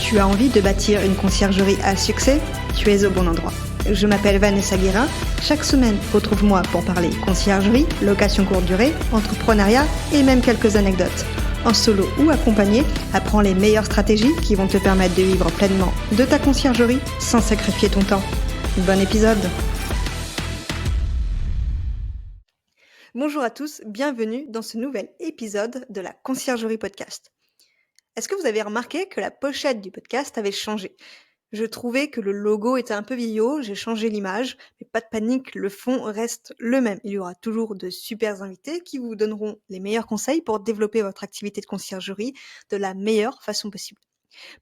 Tu as envie de bâtir une conciergerie à succès? Tu es au bon endroit. Je m'appelle Vanessa Guérin. Chaque semaine, retrouve-moi pour parler conciergerie, location courte durée, entrepreneuriat et même quelques anecdotes. En solo ou accompagné, apprends les meilleures stratégies qui vont te permettre de vivre pleinement de ta conciergerie sans sacrifier ton temps. Bon épisode! Bonjour à tous, bienvenue dans ce nouvel épisode de la Conciergerie Podcast. Est-ce que vous avez remarqué que la pochette du podcast avait changé? Je trouvais que le logo était un peu vieillot, j'ai changé l'image, mais pas de panique, le fond reste le même. Il y aura toujours de super invités qui vous donneront les meilleurs conseils pour développer votre activité de conciergerie de la meilleure façon possible.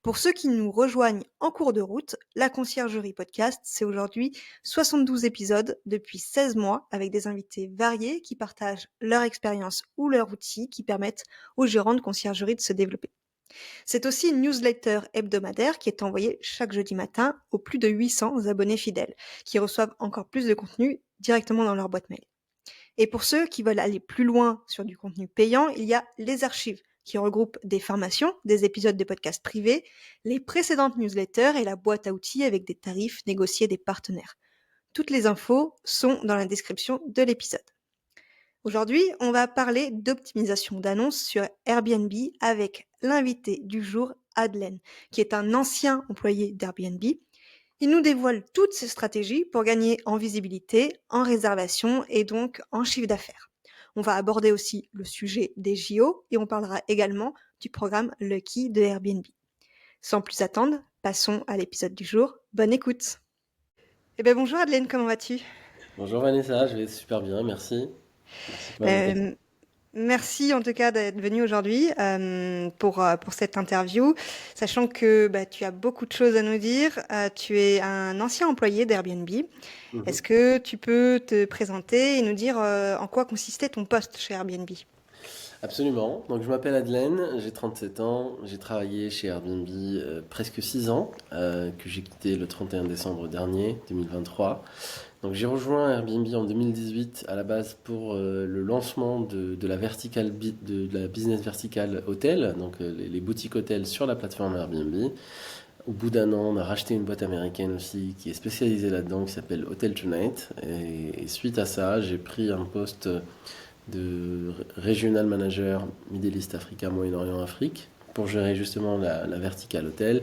Pour ceux qui nous rejoignent en cours de route, la Conciergerie Podcast, c'est aujourd'hui 72 épisodes depuis 16 mois avec des invités variés qui partagent leur expérience ou leurs outils qui permettent aux gérants de conciergerie de se développer. C'est aussi une newsletter hebdomadaire qui est envoyée chaque jeudi matin aux plus de 800 abonnés fidèles qui reçoivent encore plus de contenu directement dans leur boîte mail. Et pour ceux qui veulent aller plus loin sur du contenu payant, il y a les archives qui regroupent des formations, des épisodes de podcasts privés, les précédentes newsletters et la boîte à outils avec des tarifs négociés des partenaires. Toutes les infos sont dans la description de l'épisode. Aujourd'hui, on va parler d'optimisation d'annonces sur Airbnb avec l'invité du jour, Adlen, qui est un ancien employé d'Airbnb. Il nous dévoile toutes ses stratégies pour gagner en visibilité, en réservation et donc en chiffre d'affaires. On va aborder aussi le sujet des JO et on parlera également du programme Lucky de Airbnb. Sans plus attendre, passons à l'épisode du jour. Bonne écoute. Bonjour Adlen, comment vas-tu? Bonjour Vanessa, je vais super bien, merci. Merci pour l'invitation. Merci en tout cas d'être venu aujourd'hui pour cette interview, sachant que tu as beaucoup de choses à nous dire. Tu es un ancien employé d'Airbnb. Est-ce Mhm. que tu peux te présenter et nous dire en quoi consistait ton poste chez Airbnb? Absolument. Donc je m'appelle Adelaine, j'ai 37 ans, j'ai travaillé chez Airbnb presque 6 ans, que j'ai quitté le 31 décembre dernier, 2023. Donc j'ai rejoint Airbnb en 2018 à la base pour le lancement de la de la business verticale hôtel, donc les boutiques hôtels sur la plateforme Airbnb. Au bout d'un an, on a racheté une boîte américaine aussi qui est spécialisée là-dedans, qui s'appelle Hotel Tonight. Et suite à ça, j'ai pris un poste de regional manager Middle East Africa, Moyen-Orient, Afrique, pour gérer justement la verticale hôtel.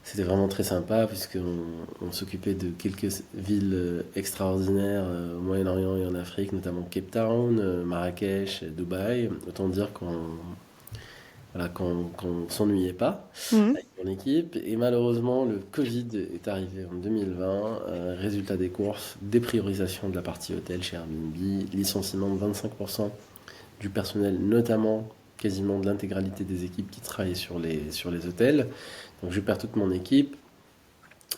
C'était vraiment très sympa puisqu'on s'occupait de quelques villes extraordinaires au Moyen-Orient et en Afrique, notamment Cape Town, Marrakech, Dubaï. Autant dire qu'on s'ennuyait pas Mhm. avec mon équipe. Et malheureusement, le Covid est arrivé en 2020. Résultat des courses, dépriorisation de la partie hôtel chez Airbnb, licenciement de 25% du personnel, notamment quasiment de l'intégralité des équipes qui travaillaient sur les hôtels. Donc je perds toute mon équipe.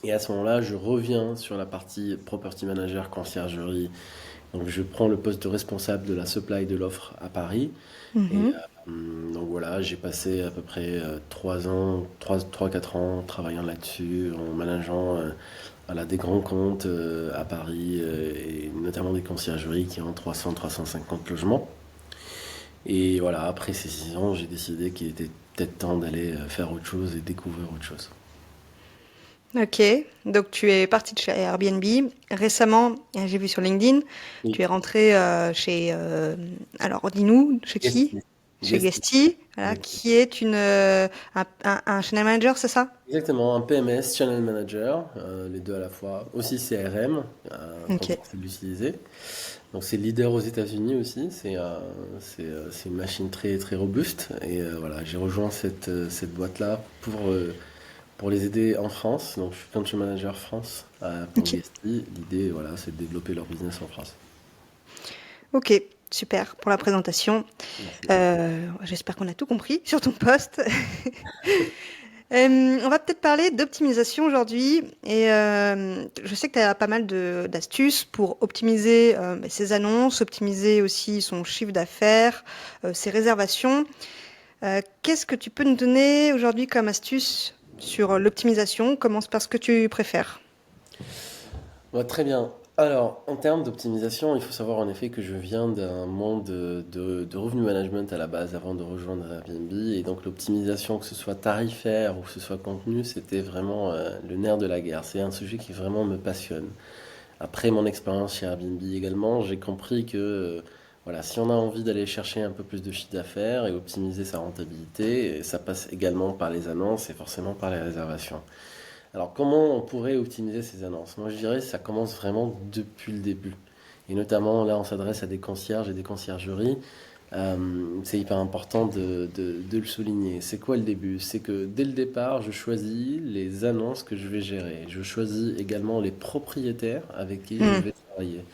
Et à ce moment-là, je reviens sur la partie property manager, conciergerie. Donc je prends le poste de responsable de la supply de l'offre à Paris. Et Mhm. donc voilà, j'ai passé à peu près 3 ans, 3-4 ans travaillant là-dessus, en manageant voilà, des grands comptes à Paris, et notamment des conciergeries qui ont 300-350 logements. Et voilà, après ces 6 ans, j'ai décidé qu'il était peut-être temps d'aller faire autre chose et découvrir autre chose. Ok, donc tu es parti de chez Airbnb. Récemment, j'ai vu sur LinkedIn, tu Oui, es rentré alors dis-nous, chez qui? Guesty. Chez Guesty. Guesty, voilà, qui est un channel manager, c'est ça? Exactement, un PMS, Channel Manager, les deux à la fois. Aussi CRM, quand Ok. on sait l'utiliser. Donc c'est leader aux États-Unis aussi, c'est une machine très très robuste. Et voilà, j'ai rejoint cette boîte-là pour les aider en France. Donc je suis country manager France pour Ok. Guesty. L'idée, voilà, c'est de développer leur business en France. Ok, super pour la présentation. Merci. J'espère qu'on a tout compris sur ton poste. On va peut-être parler d'optimisation aujourd'hui. Et je sais que tu as pas mal d'astuces pour optimiser ses annonces, optimiser aussi son chiffre d'affaires, ses réservations. Qu'est-ce que tu peux nous donner aujourd'hui comme astuce sur l'optimisation? Commence par ce que tu préfères. Ouais, très bien. Alors, en termes d'optimisation, il faut savoir en effet que je viens d'un monde de revenu management à la base avant de rejoindre Airbnb. Et donc l'optimisation, que ce soit tarifaire ou que ce soit contenu, c'était vraiment le nerf de la guerre. C'est un sujet qui vraiment me passionne. Après mon expérience chez Airbnb également, j'ai compris que voilà, si on a envie d'aller chercher un peu plus de chiffre d'affaires et optimiser sa rentabilité, ça passe également par les annonces et forcément par les réservations. Alors, comment on pourrait optimiser ces annonces? Moi, je dirais que ça commence vraiment depuis le début. Et notamment, là, on s'adresse à des concierges et des conciergeries. Euh, c'est hyper important de le souligner. C'est quoi le début? C'est que dès le départ, je choisis les annonces que je vais gérer. Je choisis également les propriétaires avec qui je Hmm. vais travailler.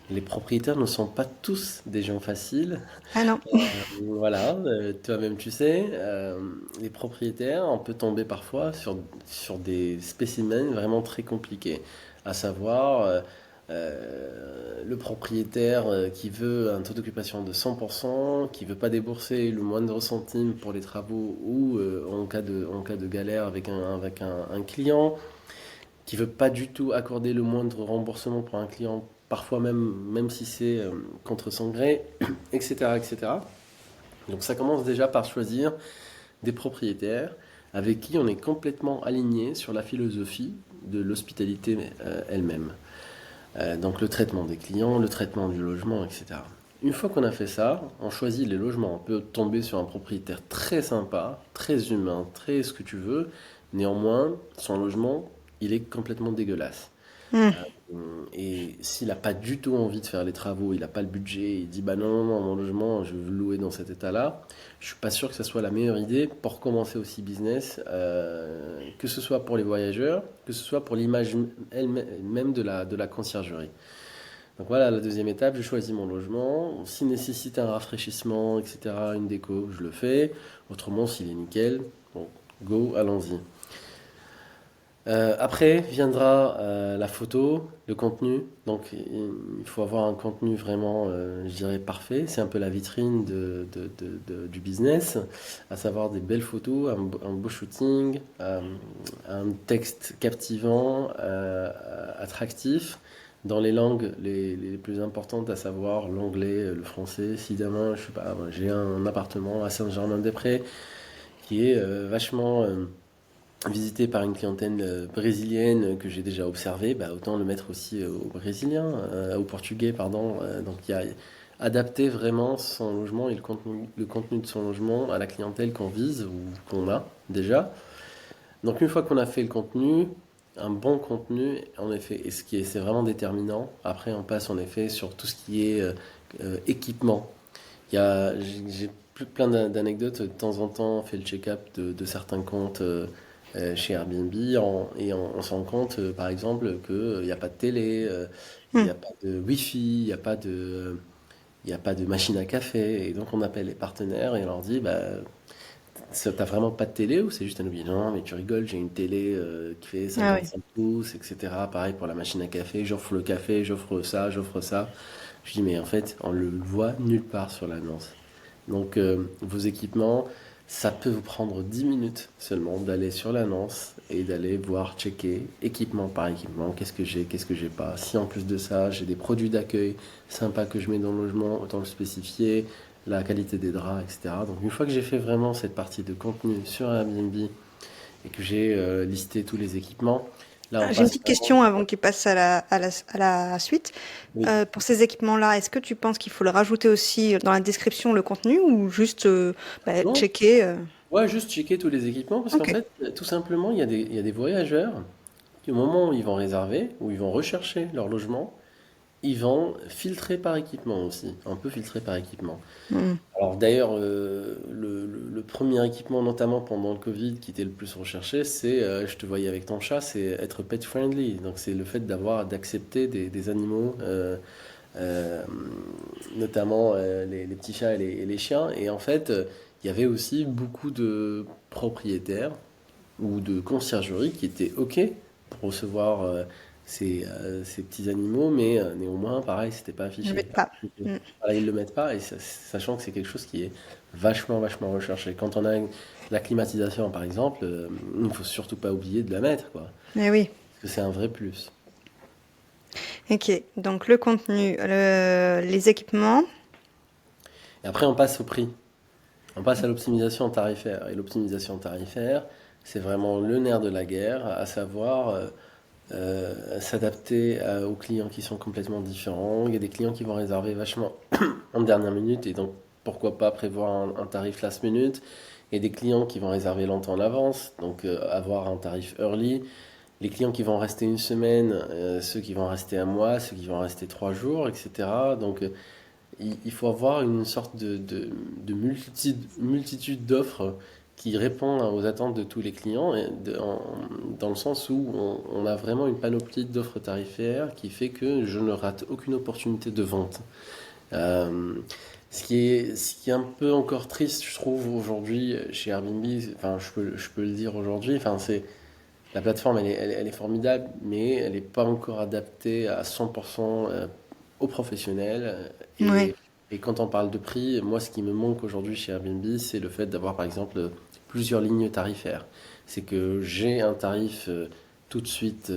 Les propriétaires ne sont pas tous des gens faciles. Ah non. Voilà, toi-même tu sais, les propriétaires, on peut tomber parfois sur des spécimens vraiment très compliqués. À savoir, le propriétaire qui veut un taux d'occupation de 100%, qui veut pas débourser le moindre centime pour les travaux ou en cas de galère avec un client, qui veut pas du tout accorder le moindre remboursement pour un client, parfois même si c'est contre son gré, etc., etc. Donc ça commence déjà par choisir des propriétaires avec qui on est complètement aligné sur la philosophie de l'hospitalité elle-même. Donc le traitement des clients, le traitement du logement, etc. Une fois qu'on a fait ça, on choisit les logements. On peut tomber sur un propriétaire très sympa, très humain, très ce que tu veux. Néanmoins, son logement, il est complètement dégueulasse. Hmm. Et s'il n'a pas du tout envie de faire les travaux, il n'a pas le budget, il dit bah non, non, non, mon logement, je veux le louer dans cet état-là, je suis pas sûr que ce soit la meilleure idée pour commencer aussi business, que ce soit pour les voyageurs, que ce soit pour l'image elle-même de la conciergerie. Donc voilà, la deuxième étape, je choisis mon logement. S'il nécessite un rafraîchissement, etc., une déco, je le fais. Autrement, s'il est nickel, bon, go, allons-y. Après viendra la photo, le contenu. Donc il faut avoir un contenu vraiment, je dirais, parfait. C'est un peu la vitrine du business, à savoir des belles photos, un beau shooting, un texte captivant, attractif, dans les langues les plus importantes, à savoir l'anglais, le français. Si demain, je sais pas, moi, j'ai un appartement à Saint-Germain-des-Prés qui est vachement visité par une clientèle brésilienne que j'ai déjà observée, bah, autant le mettre aussi aux Brésiliens, aux Portugais, pardon. Donc il y a adapter vraiment son logement et le contenu de son logement à la clientèle qu'on vise ou qu'on a déjà. Donc une fois qu'on a fait le contenu, un bon contenu, en effet, et ce qui est, c'est vraiment déterminant. Après, on passe en effet sur tout ce qui est équipement. J'ai plein d'anecdotes. De temps en temps, on fait le check-up de certains comptes chez Airbnb et on se rend compte, par exemple, qu'il n'y a pas de télé, il Hmm. n'y a pas de Wi-Fi, il n'y a pas de machine à café. Et donc, on appelle les partenaires et on leur dit, bah, t'as vraiment pas de télé ou c'est juste un oubli? Non, mais tu rigoles, j'ai une télé qui fait Ah oui. 55 pouces, etc. Pareil pour la machine à café, j'offre le café, j'offre ça, j'offre ça. Je dis, mais en fait, on le voit nulle part sur l'annonce. Donc, vos équipements, ça peut vous prendre 10 minutes seulement d'aller sur l'annonce et d'aller voir, checker équipement par équipement, qu'est-ce que j'ai pas. Si en plus de ça, j'ai des produits d'accueil sympas que je mets dans le logement, autant le spécifier, la qualité des draps, etc. Donc, une fois que j'ai fait vraiment cette partie de contenu sur Airbnb et que j'ai listé tous les équipements, là, on J'ai une passe petite vraiment. question avant qu'il passe à la suite. Oui. Pour ces équipements-là, est-ce que tu penses qu'il faut le rajouter aussi dans la description, le contenu, ou juste bah, Non, checker ouais, juste checker tous les équipements parce qu'en Ok. fait, tout simplement, il y a des voyageurs qui, au moment où ils vont réserver, où ils vont rechercher leur logement, ils vont filtrer par équipement aussi. On peut filtrer par équipement. Hmm. Alors d'ailleurs, le premier équipement, notamment pendant le Covid, qui était le plus recherché, c'est, je te voyais avec ton chat, c'est être pet friendly. Donc c'est le fait d'accepter des animaux, euh, notamment les petits chats et les chiens. Et en fait, il y avait aussi beaucoup de propriétaires ou de conciergeries qui étaient OK pour recevoir ces petits animaux, mais néanmoins, pareil, c'était pas Je ne vais affiché. pas. Donc, Hmm. voilà, ils le mettent pas, et sachant que c'est quelque chose qui est vachement recherché. Quand on a la climatisation, par exemple, il ne faut surtout pas oublier de la mettre, quoi. Eh oui. Parce que c'est un vrai plus. Ok, donc le contenu, les équipements. Et après, on passe au prix. On passe à l'optimisation tarifaire. Et l'optimisation tarifaire, c'est vraiment le nerf de la guerre, à savoir s'adapter aux clients qui sont complètement différents. Il y a des clients qui vont réserver vachement en dernière minute et donc pourquoi pas prévoir un tarif last minute. Il y a des clients qui vont réserver longtemps en avance, donc avoir un tarif early. Les clients qui vont rester une semaine, ceux qui vont rester un mois, ceux qui vont rester 3 jours, etc. Donc il faut avoir une sorte de multitude d'offres qui répond aux attentes de tous les clients, dans le sens où on a vraiment une panoplie d'offres tarifaires qui fait que je ne rate aucune opportunité de vente. Euh, ce qui est un peu encore triste, je trouve, aujourd'hui chez Airbnb, enfin, je peux le dire aujourd'hui, enfin, c'est la plateforme, elle est formidable, mais elle n'est pas encore adaptée à 100% aux professionnels. Ouais. Et quand on parle de prix, moi, ce qui me manque aujourd'hui chez Airbnb, c'est le fait d'avoir, par exemple, plusieurs lignes tarifaires. C'est que j'ai un tarif tout de suite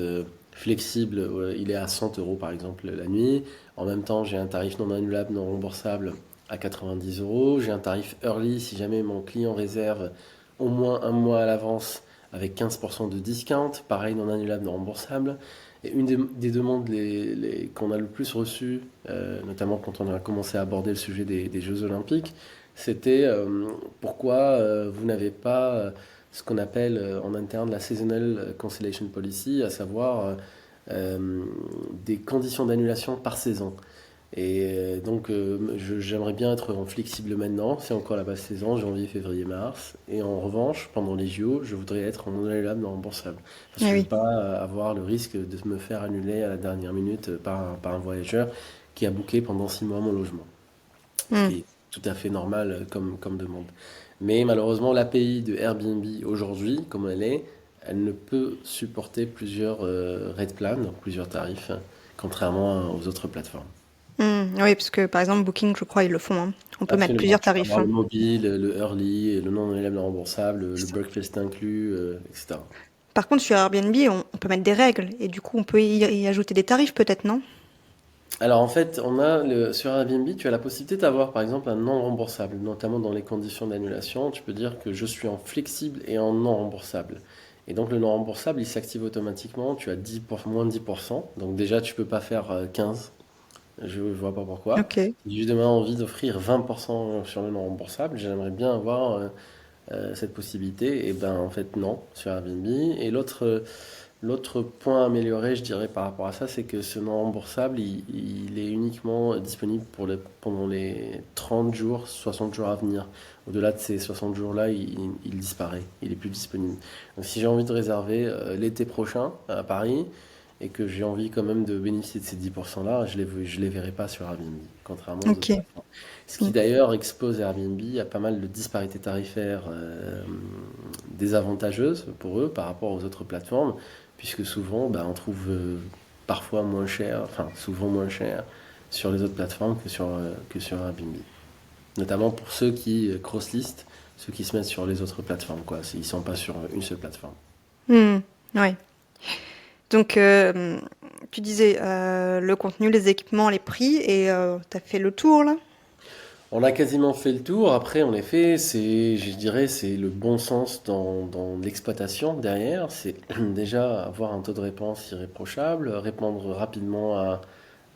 flexible, il est à 100 euros, par exemple, la nuit. En même temps, j'ai un tarif non annulable, non remboursable à 90 euros. J'ai un tarif early si jamais mon client réserve au moins un mois à l'avance avec 15% de discount, pareil non annulable, non remboursable. Et une des demandes qu'on a le plus reçues, notamment quand on a commencé à aborder le sujet des Jeux Olympiques, c'était pourquoi vous n'avez pas ce qu'on appelle en interne la Seasonal Cancellation Policy, à savoir des conditions d'annulation par saison. Et donc, j'aimerais bien être en flexible maintenant. C'est encore la basse saison, janvier, février, mars. Et en revanche, pendant les JO, je voudrais être en non annulable, non remboursable. Parce Ah que je ne veux oui. pas avoir le risque de me faire annuler à la dernière minute par un voyageur qui a booké pendant 6 mois mon logement. Ce Hmm. qui est tout à fait normal comme demande. Mais malheureusement, l'API de Airbnb aujourd'hui, comme elle ne peut supporter plusieurs rate plans, donc plusieurs tarifs, contrairement aux autres plateformes. Oui, parce que par exemple, Booking, je crois, ils le font, hein. On peut mettre Absolument. plusieurs Tu peux tarifs, avoir le hein. mobile, le early, le non élève non remboursable, C'est le ça. breakfast inclus, etc. Par contre, sur Airbnb, on peut mettre des règles et du coup, on peut y ajouter des tarifs peut-être, non? Alors en fait, sur Airbnb, tu as la possibilité d'avoir par exemple un non remboursable, notamment dans les conditions d'annulation. Tu peux dire que je suis en flexible et en non remboursable. Et donc le non remboursable, il s'active automatiquement. Tu as moins de 10%. Donc déjà, tu peux pas faire 15. Je ne vois pas pourquoi. Ok. J'ai justement envie d'offrir 20% sur le non remboursable. J'aimerais bien avoir cette possibilité. Et ben en fait non sur Airbnb. Et l'autre point à améliorer, je dirais par rapport à ça, c'est que ce non remboursable, il est uniquement disponible pendant les 30 jours, 60 jours à venir. Au-delà de ces 60 jours-là, il disparaît, il est plus disponible. Donc si j'ai envie de réserver l'été prochain à Paris et que j'ai envie quand même de bénéficier de ces 10%-là, je les verrai pas sur Airbnb, contrairement aux autres Ok. plateformes. Ce qui Mm. d'ailleurs expose Airbnb à pas mal de disparités tarifaires désavantageuses pour eux par rapport aux autres plateformes, puisque souvent bah, on trouve parfois moins cher, enfin souvent moins cher sur les autres plateformes que sur Airbnb. Notamment pour ceux qui cross-listent, ceux qui se mettent sur les autres plateformes, quoi. Ils ne sont pas sur une seule plateforme. Hmm. Ouais. Donc, tu disais le contenu, les équipements, les prix, et t'as fait le tour là? On a quasiment fait le tour. Après, en effet, je dirais, c'est le bon sens dans l'exploitation derrière. C'est déjà avoir un taux de réponse irréprochable, répondre rapidement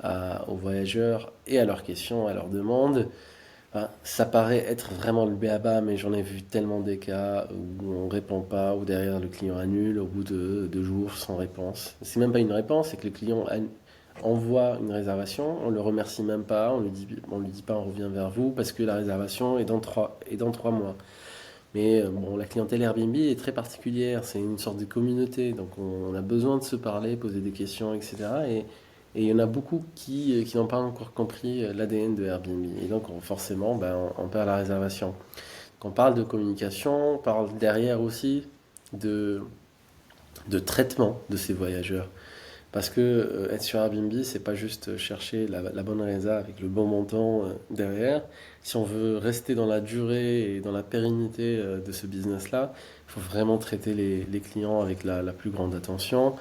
aux voyageurs et à leurs questions, à leurs demandes. Enfin, ça paraît être vraiment le béaba, mais j'en ai vu tellement des cas où on répond pas, ou derrière le client annule au bout de 2 jours sans réponse. C'est même pas une réponse, c'est que le client envoie une réservation, on le remercie même pas, on lui dit pas on revient vers vous parce que la réservation est dans 3 mois. Mais bon, la clientèle Airbnb est très particulière, c'est une sorte de communauté, donc on a besoin de se parler, poser des questions, etc. Et il y en a beaucoup qui n'ont pas encore compris l'ADN de Airbnb. Et donc forcément, ben, on perd la réservation. Quand on parle de communication, on parle derrière aussi de, de traitement de ces voyageurs. Parce que être sur Airbnb, c'est pas juste chercher la bonne résa avec le bon montant derrière. Si on veut rester dans la durée et dans la pérennité de ce business-là, il faut vraiment traiter les clients avec la plus grande attention.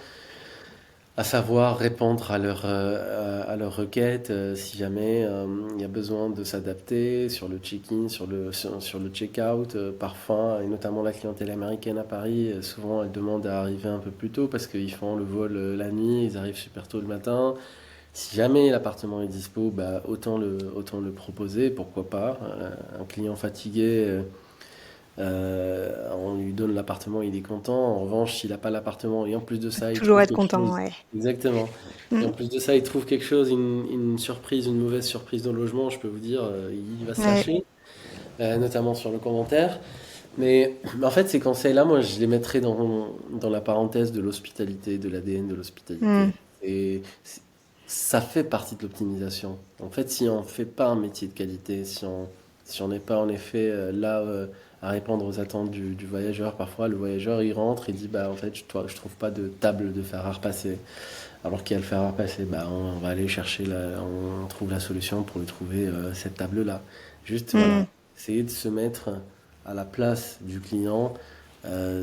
à savoir répondre à leurs requêtes si jamais il y a besoin de s'adapter sur le check-in, sur le check-out. Parfois, et notamment la clientèle américaine à Paris, souvent elle demande à arriver un peu plus tôt parce qu'ils font le vol la nuit, ils arrivent super tôt le matin. Si jamais l'appartement est dispo, bah, autant le proposer, pourquoi pas. Un client fatigué, on lui donne l'appartement, il est content. En revanche, s'il n'a pas l'appartement et en plus de ça, il Toujours trouve être quelque content, chose. ouais. Exactement. Et en Mmh. plus de ça, il trouve quelque chose, une surprise, une mauvaise surprise dans le logement, je peux vous dire, il va se Ouais. fâcher, notamment sur le commentaire. Mais en fait, ces conseils-là, moi, je les mettrais dans la parenthèse de l'hospitalité, de l'ADN de Mmh. l'hospitalité. Et ça fait partie de l'optimisation. En fait, si on ne fait pas un métier de qualité, si on n'est pas en effet là à répondre aux attentes du voyageur, parfois le voyageur il rentre et dit bah en fait je trouve pas de table de fer à repasser. Alors qu'il y a le fer à repasser, bah on va aller chercher on trouve la solution pour lui trouver cette table-là. Juste voilà, Mmh. essayer de se mettre à la place du client.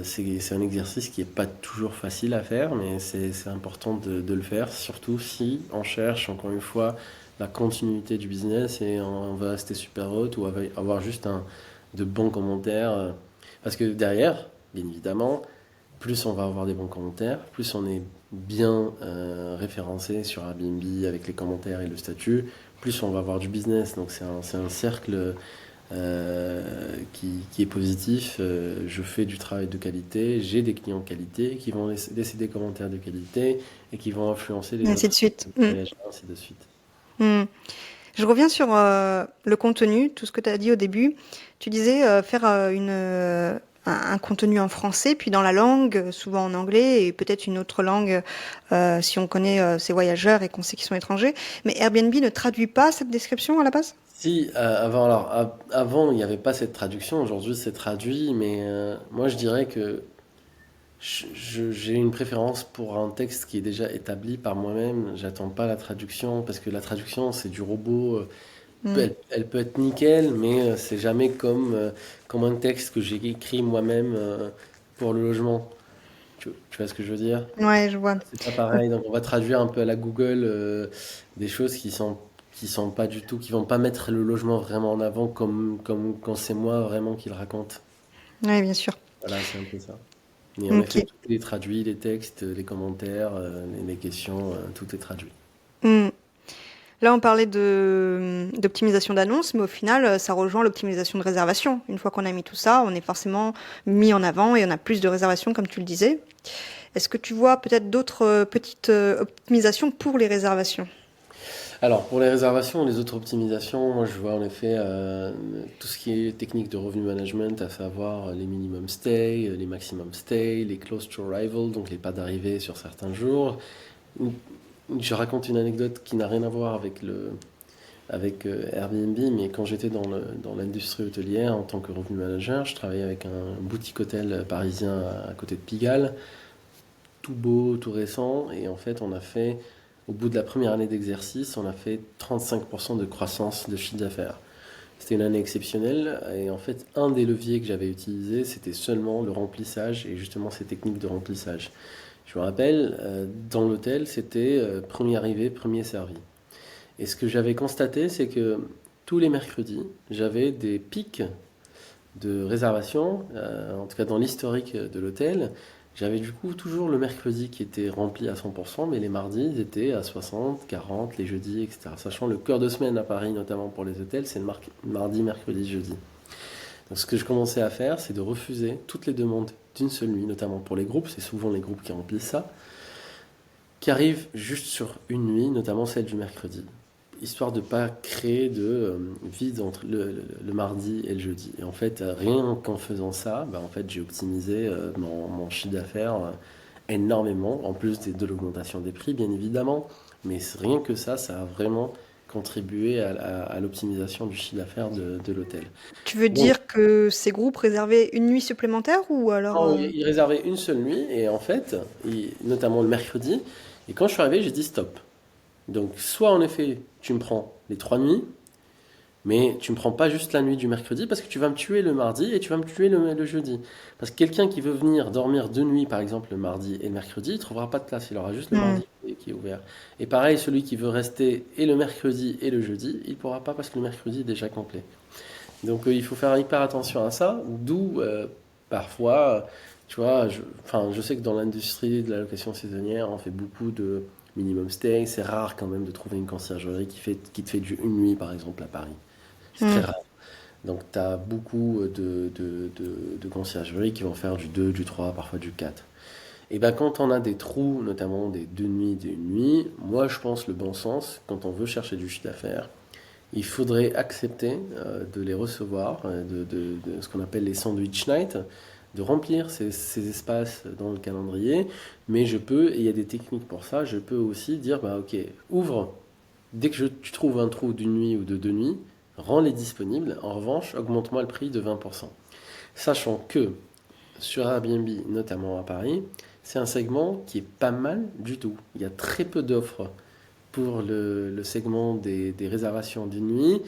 C'est un exercice qui n'est pas toujours facile à faire, mais c'est important de le faire, surtout si on cherche, encore une fois, la continuité du business et on va rester super haute ou avoir juste de bons commentaires. Parce que derrière, bien évidemment, plus on va avoir des bons commentaires, plus on est bien référencé sur Airbnb avec les commentaires et le statut, plus on va avoir du business. Donc c'est un cercle qui est positif. Je fais du travail de qualité, j'ai des clients de qualité qui vont laisser des commentaires de qualité et qui vont influencer Et les ainsi autres de suite. Mmh. voyageurs, ainsi de suite. Mmh. Je reviens sur, le contenu, tout ce que tu as dit au début. Tu disais, faire, un contenu en français, puis dans la langue, souvent en anglais et peut-être une autre langue, si on connaît, ces voyageurs et qu'on sait qu'ils sont étrangers. Mais Airbnb ne traduit pas cette description à la base? Si, avant, il n'y avait pas cette traduction, aujourd'hui c'est traduit, mais moi je dirais que j'ai une préférence pour un texte qui est déjà établi par moi-même. J'attends pas la traduction parce que la traduction c'est du robot. Mmh. Elle peut être nickel, mais c'est jamais comme un texte que j'ai écrit moi-même pour le logement. Tu vois ce que je veux dire? Ouais, je vois. C'est pas pareil. Donc on va traduire un peu à la Google des choses qui sont pas du tout, qui vont pas mettre le logement vraiment en avant comme quand c'est moi vraiment qui le raconte. Ouais, bien sûr. Voilà, c'est un peu ça. Mais en effet, OK. tout est traduit, les textes, les commentaires, les questions, tout est traduit. Mmh. Là, on parlait d'optimisation d'annonces, mais au final, ça rejoint l'optimisation de réservation. Une fois qu'on a mis tout ça, on est forcément mis en avant et on a plus de réservations, comme tu le disais. Est-ce que tu vois peut-être d'autres petites optimisations pour les réservations? Alors, pour les réservations, les autres optimisations, moi je vois en effet tout ce qui est technique de revenu management, à savoir les minimum stay, les maximum stay, les close to arrival, donc les pas d'arrivée sur certains jours. Je raconte une anecdote qui n'a rien à voir avec Airbnb, mais quand j'étais dans l'industrie hôtelière en tant que revenu manager, je travaillais avec un boutique hôtel parisien à côté de Pigalle, tout beau, tout récent, et en fait au bout de la première année d'exercice, on a fait 35% de croissance de chiffre d'affaires. C'était une année exceptionnelle, et en fait un des leviers que j'avais utilisé, c'était seulement le remplissage, et justement ces techniques de remplissage. Je me rappelle, dans l'hôtel, c'était premier arrivé, premier servi. Et ce que j'avais constaté, c'est que tous les mercredis, j'avais des pics de réservation, en tout cas dans l'historique de l'hôtel. J'avais du coup toujours le mercredi qui était rempli à 100%, mais les mardis, ils étaient à 60, 40, les jeudis, etc. Sachant le cœur de semaine à Paris, notamment pour les hôtels, c'est le mardi, mercredi, jeudi. Donc ce que je commençais à faire, c'est de refuser toutes les demandes d'une seule nuit, notamment pour les groupes, c'est souvent les groupes qui remplissent ça, qui arrivent juste sur une nuit, notamment celle du mercredi, histoire de ne pas créer de vide entre le mardi et le jeudi. Et en fait, rien qu'en faisant ça, bah, en fait, j'ai optimisé mon chiffre d'affaires énormément, en plus de l'augmentation des prix, bien évidemment. Mais rien que ça a vraiment contribué à l'optimisation du chiffre d'affaires de l'hôtel. Tu veux Donc, dire que ces groupes réservaient une nuit supplémentaire ou alors... non, il réservait une seule nuit, et en fait, notamment le mercredi, et quand je suis arrivé, j'ai dit stop. Donc, soit en effet, tu me prends les 3 nuits, Mais tu ne me prends pas juste la nuit du mercredi parce que tu vas me tuer le mardi et tu vas me tuer le jeudi. Parce que quelqu'un qui veut venir dormir 2 nuits, par exemple, le mardi et le mercredi, il ne trouvera pas de place. Il aura juste le Hmm. mardi qui est ouvert. Et pareil, celui qui veut rester et le mercredi et le jeudi, il ne pourra pas parce que le mercredi est déjà complet. Donc il faut faire hyper attention à ça, d'où parfois, tu vois, enfin, je sais que dans l'industrie de la location saisonnière, on fait beaucoup de minimum stay. C'est rare quand même de trouver une conciergerie qui te fait du une nuit, par exemple, à Paris. C'est très Hmm. rare. Donc tu as beaucoup de conciergeries qui vont faire du 2, du 3, parfois du 4. Et ben quand on a des trous, notamment des 2 nuits, des une nuit, moi je pense le bon sens, quand on veut chercher du chiffre d'affaires, il faudrait accepter de les recevoir, de ce qu'on appelle les sandwich nights, de remplir ces espaces dans le calendrier. Mais je peux, et il y a des techniques pour ça, je peux aussi dire, bah ok, ouvre, dès que tu trouves un trou d'une nuit ou de 2 nuits, rends-les disponibles. En revanche, augmente-moi le prix de 20%. Sachant que sur Airbnb, notamment à Paris, c'est un segment qui est pas mal du tout. Il y a très peu d'offres pour le segment des réservations d'une nuit.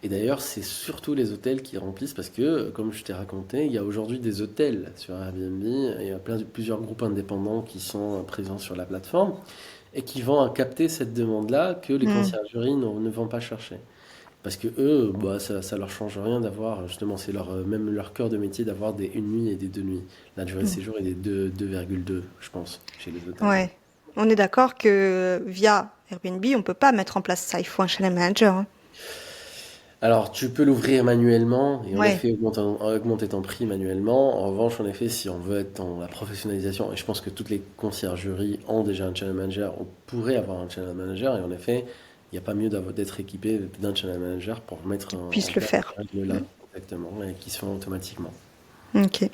Et d'ailleurs, c'est surtout les hôtels qui remplissent parce que, comme je t'ai raconté, il y a aujourd'hui des hôtels sur Airbnb. Il y a plusieurs groupes indépendants qui sont présents sur la plateforme et qui vont capter cette demande-là que les Hmm. conciergeries ne vont pas chercher. Parce que eux, bah, ça leur change rien d'avoir, justement, c'est même leur cœur de métier d'avoir des une nuit et des 2 nuits. La durée de Hmm. séjour est des 2,2, je pense, chez les hôtels. Ouais. On est d'accord que via Airbnb, on peut pas mettre en place ça. Il faut un channel manager, hein. Alors, tu peux l'ouvrir manuellement et en Ouais. effet augmenter ton prix manuellement. En revanche, en effet, si on veut être dans la professionnalisation, et je pense que toutes les conciergeries ont déjà un channel manager, on pourrait avoir un channel manager, et en effet, il n'y a pas mieux d'être équipé d'un channel manager pour mettre Qui en puisse le place faire. ces règles-là, exactement, et qui se font automatiquement. Ok.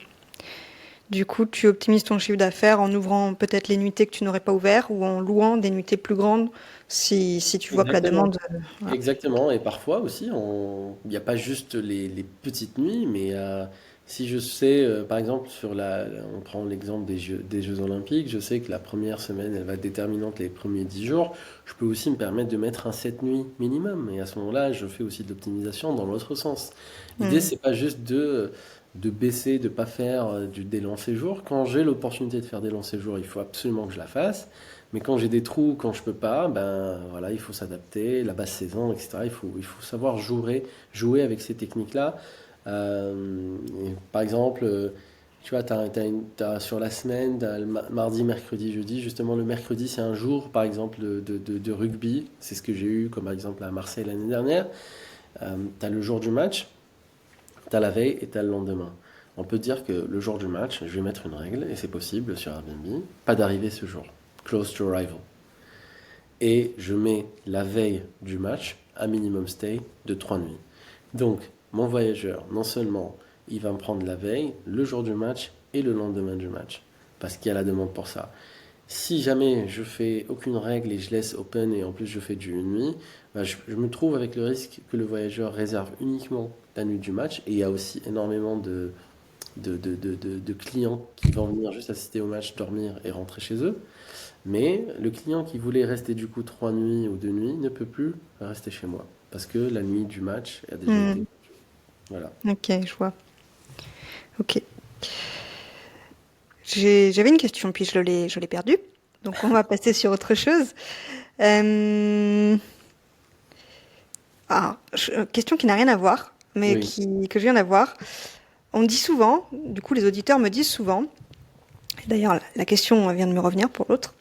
Du coup, tu optimises ton chiffre d'affaires en ouvrant peut-être les nuitées que tu n'aurais pas ouvert ou en louant des nuitées plus grandes si tu vois que la Exactement. demande. Voilà. Exactement, et parfois aussi, il n'y a pas juste les petites nuits, mais si je sais, par exemple, on prend l'exemple des Jeux Olympiques, je sais que la première semaine, elle va être déterminante les premiers 10 jours, je peux aussi me permettre de mettre un 7 nuits minimum, et à ce moment-là, je fais aussi de l'optimisation dans l'autre sens. L'idée, Hmm. c'est pas juste de baisser, de pas faire des longs séjours. Quand j'ai l'opportunité de faire des longs séjours, il faut absolument que je la fasse. Mais quand j'ai des trous, quand je peux pas, ben voilà, il faut s'adapter, la basse saison, etc. Il faut savoir jouer avec ces techniques-là. Par exemple, tu vois, sur la semaine, t'as mardi, mercredi, jeudi. Justement, le mercredi, c'est un jour, par exemple, de rugby. C'est ce que j'ai eu, comme par exemple à Marseille l'année dernière. Tu as le jour du match, tu as la veille et tu as le lendemain. On peut dire que le jour du match, je vais mettre une règle, et c'est possible sur Airbnb, pas d'arrivée ce jour. Close to arrival. Et je mets la veille du match un minimum stay de 3 nuits. Donc, mon voyageur, non seulement il va me prendre la veille, le jour du match et le lendemain du match, parce qu'il y a la demande pour ça. Si jamais je fais aucune règle et je laisse open et en plus je fais du une nuit, bah, je me trouve avec le risque que le voyageur réserve uniquement la nuit du match. Et il y a aussi énormément de clients qui vont venir juste assister au match, dormir et rentrer chez eux. Mais le client qui voulait rester du coup 3 nuits ou 2 nuits ne peut plus rester chez moi parce que la nuit du match a déjà été. Hmm. Voilà. Ok, je vois. Ok. J'avais une question, puis je l'ai perdue. Donc, on va passer sur autre chose. Euh, question qui n'a rien à voir, mais Oui. que je viens d'avoir. On me dit souvent, du coup, les auditeurs me disent souvent, et d'ailleurs, la question vient de me revenir pour l'autre.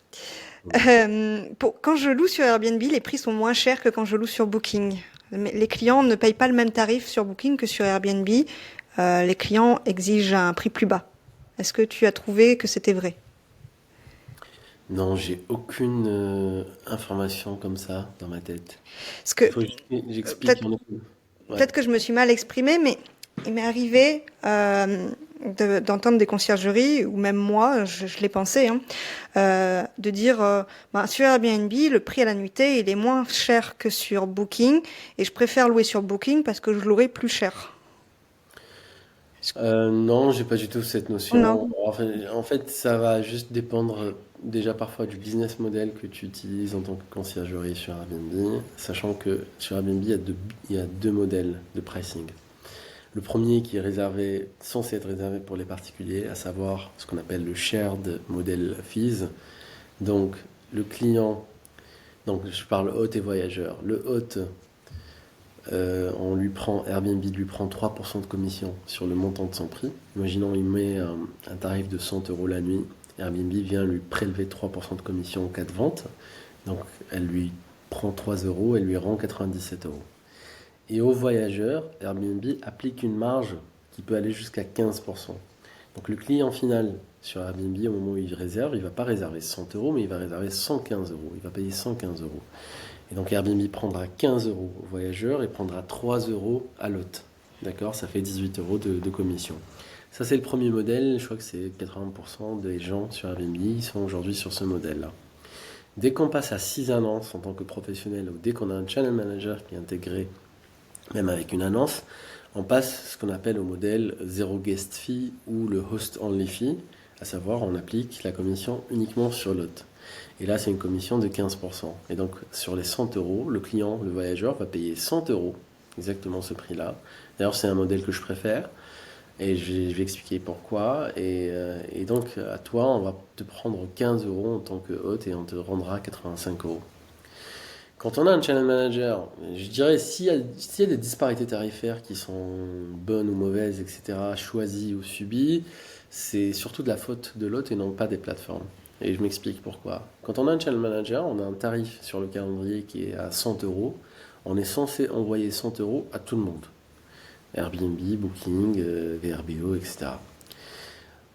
Quand je loue sur Airbnb, les prix sont moins chers que quand je loue sur Booking. Mais les clients ne payent pas le même tarif sur Booking que sur Airbnb. Les clients exigent un prix plus bas. Est-ce que tu as trouvé que c'était vrai? Non, j'ai aucune information comme ça dans ma tête. Parce que Il faut que j'explique peut-être en effet. Ouais. peut-être que je me suis mal exprimée, mais il m'est arrivé d'entendre des conciergeries, ou même moi, je l'ai pensé, hein, de dire ben, sur Airbnb, le prix à la nuitée, il est moins cher que sur Booking, et je préfère louer sur Booking parce que je louerai plus cher. Non, j'ai pas du tout cette Non. notion. En fait, ça va juste dépendre déjà parfois du business model que tu utilises en tant que conciergerie sur Airbnb, sachant que sur Airbnb, il y a deux modèles de pricing. Le premier qui est réservé, censé être réservé pour les particuliers, à savoir ce qu'on appelle le shared model fees. Donc, le client, donc je parle hôte et voyageur. Le hôte, Airbnb lui prend 3% de commission sur le montant de son prix. Imaginons, il met un tarif de 100 euros la nuit. Airbnb vient lui prélever 3% de commission en cas de vente. Donc, elle lui prend 3 euros, elle lui rend 97 euros. Et aux voyageurs, Airbnb applique une marge qui peut aller jusqu'à 15%. Donc, le client final sur Airbnb, au moment où il réserve, il ne va pas réserver 100 euros, mais il va réserver 115 euros. Il va payer 115 euros. Et donc Airbnb prendra 15 euros au voyageur et prendra 3 euros à l'hôte. D'accord? Ça fait 18 euros de commission. Ça, c'est le premier modèle. Je crois que c'est 80% des gens sur Airbnb qui sont aujourd'hui sur ce modèle-là. Dès qu'on passe à 6 annonces en tant que professionnel ou dès qu'on a un channel manager qui est intégré, même avec une annonce, on passe ce qu'on appelle au modèle zero guest fee ou le host only fee, à savoir on applique la commission uniquement sur l'hôte. Et là, c'est une commission de 15%. Et donc, sur les 100 euros, le client, le voyageur, va payer 100 euros, exactement ce prix-là. D'ailleurs, c'est un modèle que je préfère. Et je vais expliquer pourquoi. Et donc, à toi, on va te prendre 15 euros en tant que hôte et on te rendra 85 euros. Quand on a un channel manager, je dirais, s'il y a des disparités tarifaires qui sont bonnes ou mauvaises, etc., choisies ou subies, c'est surtout de la faute de l'hôte et non pas des plateformes. Et je m'explique pourquoi. Quand on a un channel manager, on a un tarif sur le calendrier qui est à 100 euros. On est censé envoyer 100 euros à tout le monde. Airbnb, Booking, VRBO, etc.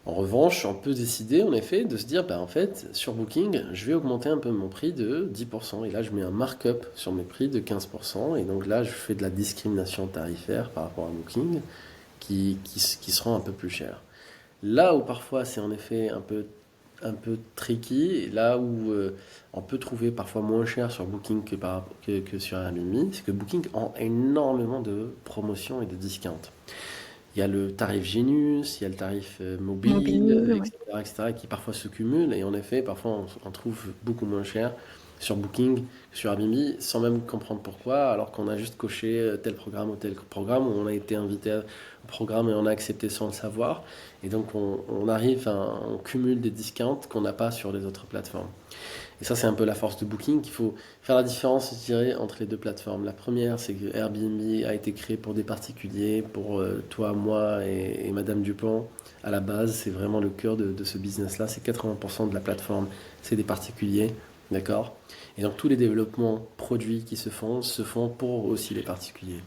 En revanche, on peut décider en effet de se dire, bah, en fait, sur Booking, je vais augmenter un peu mon prix de 10%. Et là, je mets un markup sur mes prix de 15%. Et donc là, je fais de la discrimination tarifaire par rapport à Booking qui seront un peu plus chers. Là où parfois c'est en effet un peu tricky, là où on peut trouver parfois moins cher sur Booking que sur Airbnb, c'est que Booking a énormément de promotions et de discounts. Il y a le tarif Genius, il y a le tarif mobile, Mobile, ouais. etc., etc., qui parfois se cumulent. Et en effet, parfois, on trouve beaucoup moins cher sur Booking que sur Airbnb, sans même comprendre pourquoi, alors qu'on a juste coché tel programme ou tel programme, où on a été invité au programme et on a accepté sans le savoir. Et donc, on arrive, on cumule des discounts qu'on n'a pas sur les autres plateformes. Et ça, c'est un peu la force de Booking, qu'il faut faire la différence, je dirais, entre les deux plateformes. La première, c'est que Airbnb a été créé pour des particuliers, pour toi, moi et Madame Dupont. À la base, c'est vraiment le cœur de ce business-là. C'est 80% de la plateforme, c'est des particuliers, d'accord? Et donc, tous les développements produits qui se font pour aussi les particuliers.